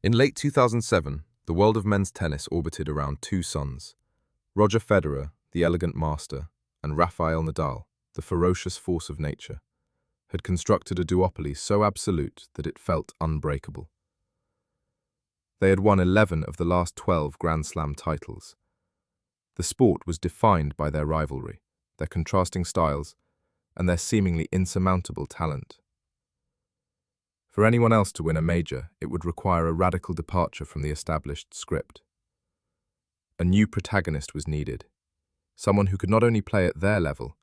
In late 2007, the world of men's tennis orbited around two suns. Roger Federer, the elegant master, and Rafael Nadal, the ferocious force of nature, had constructed a duopoly so absolute that it felt unbreakable. They had won 11 of the last 12 Grand Slam titles. The sport was defined by their rivalry, their contrasting styles, and their seemingly insurmountable talent. For anyone else to win a major, it would require a radical departure from the established script. A new protagonist was needed, someone who could not only play at their level,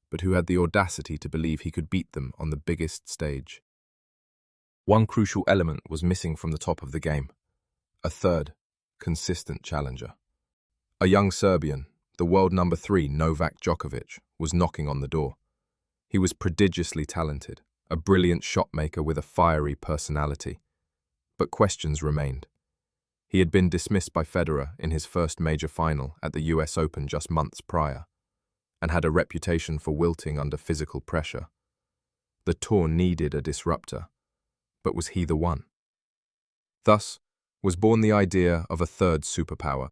but who had the audacity to believe he could beat them on the biggest stage. One crucial element was missing from the top of the game: a third, consistent challenger. A young Serbian, the world number 3 Novak Djokovic, was knocking on the door. He was prodigiously talented, a brilliant shotmaker with a fiery personality. But questions remained. He had been dismissed by Federer in his first major final at the US Open just months prior, and had a reputation for wilting under physical pressure. The tour needed a disruptor, but was he the one? Thus was born the idea of a third superpower.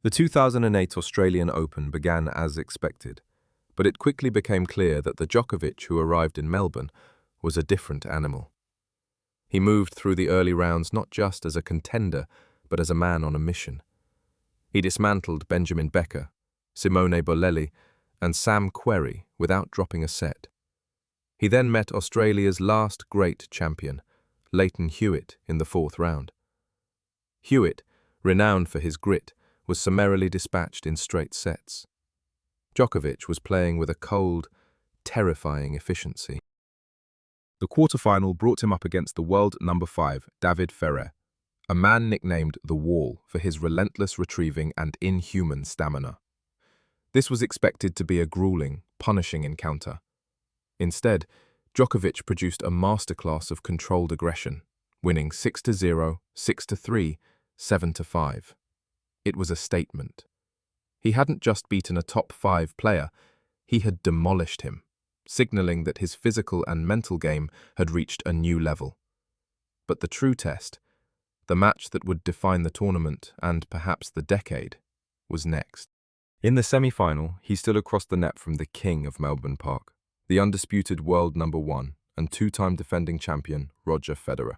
The 2008 Australian Open began as expected, but it quickly became clear that the Djokovic who arrived in Melbourne was a different animal. He moved through the early rounds not just as a contender, but as a man on a mission. He dismantled Benjamin Becker, Simone Bolelli, and Sam Querrey without dropping a set. He then met Australia's last great champion, Lleyton Hewitt, in the fourth round. Hewitt, renowned for his grit, was summarily dispatched in straight sets. Djokovic was playing with a cold, terrifying efficiency. The quarterfinal brought him up against the world number 5, David Ferrer, a man nicknamed the Wall for his relentless retrieving and inhuman stamina. This was expected to be a grueling, punishing encounter. Instead, Djokovic produced a masterclass of controlled aggression, winning 6-0, 6-3, 7-5. It was a statement. He hadn't just beaten a top 5 player, he had demolished him, signaling that his physical and mental game had reached a new level. But the true test, the match that would define the tournament and perhaps the decade, was next. In the semi-final, he stood across the net from the king of Melbourne Park, the undisputed world number 1 and 2-time defending champion Roger Federer.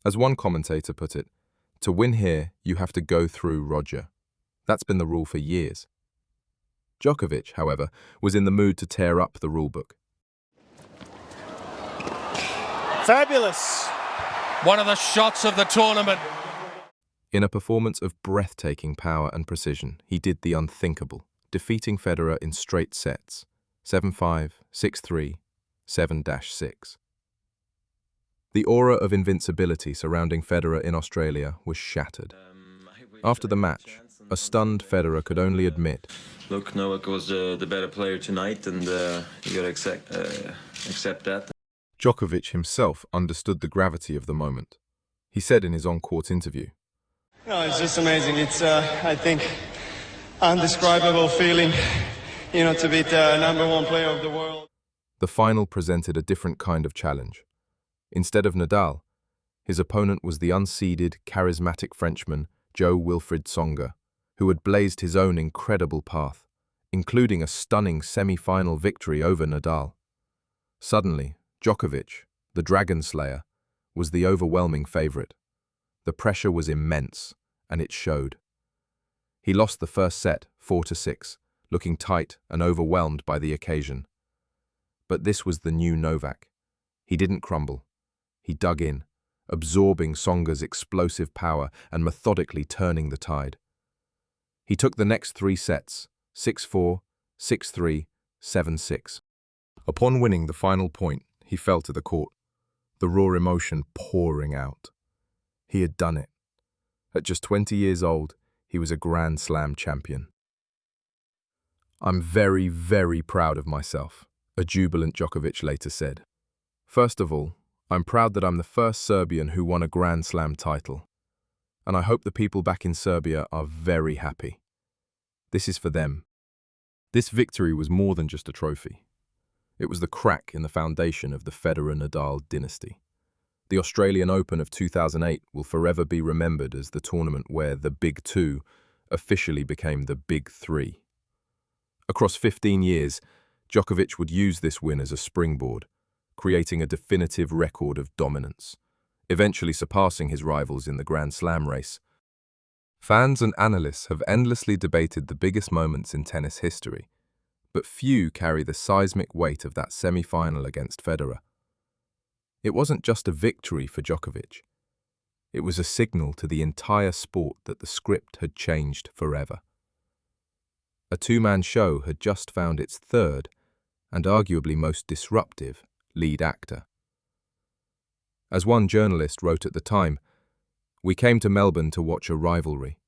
As one commentator put it, to win here, you have to go through Roger. That's been the rule for years. Djokovic, however, was in the mood to tear up the rulebook. Fabulous! One of the shots of the tournament. In a performance of breathtaking power and precision, he did the unthinkable, defeating Federer in straight sets, 7-5, 6-3, 7-6. The aura of invincibility surrounding Federer in Australia was shattered. After the match, a stunned Federer could only admit, "Look, Novak was the better player tonight, and you gotta accept that." Djokovic himself understood the gravity of the moment. He said in his on-court interview, "No, it's just amazing. It's, I think, undescribable feeling, to beat the number 1 player of the world." The final presented a different kind of challenge. Instead of Nadal, his opponent was the unseeded, charismatic Frenchman Jo-Wilfried Tsonga, who had blazed his own incredible path, including a stunning semi-final victory over Nadal. Suddenly, Djokovic, the Dragon Slayer, was the overwhelming favorite. The pressure was immense, and it showed. He lost the first set, 4-6, looking tight and overwhelmed by the occasion. But this was the new Novak. He didn't crumble. He dug in, absorbing Tsonga's explosive power and methodically turning the tide. He took the next 3 sets, 6-4, 6-3, 7-6. Upon winning the final point, he fell to the court, the raw emotion pouring out. He had done it. At just 20 years old, he was a Grand Slam champion. "I'm very, very proud of myself," a jubilant Djokovic later said. "First of all, I'm proud that I'm the first Serbian who won a Grand Slam title. And I hope the people back in Serbia are very happy. This is for them." This victory was more than just a trophy. It was the crack in the foundation of the Federer-Nadal dynasty. The Australian Open of 2008 will forever be remembered as the tournament where the Big Two officially became the Big Three. Across 15 years, Djokovic would use this win as a springboard, creating a definitive record of dominance, eventually surpassing his rivals in the Grand Slam race. Fans and analysts have endlessly debated the biggest moments in tennis history, but few carry the seismic weight of that semi-final against Federer. It wasn't just a victory for Djokovic. It was a signal to the entire sport that the script had changed forever. A two-man show had just found its third, and arguably most disruptive, lead actor. As one journalist wrote at the time, "We came to Melbourne to watch a rivalry.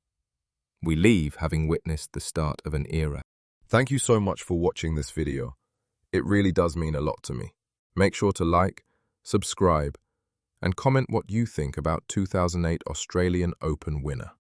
We leave having witnessed the start of an era." Thank you so much for watching this video. It really does mean a lot to me. Make sure to like, subscribe, and comment what you think about 2008 Australian Open winner.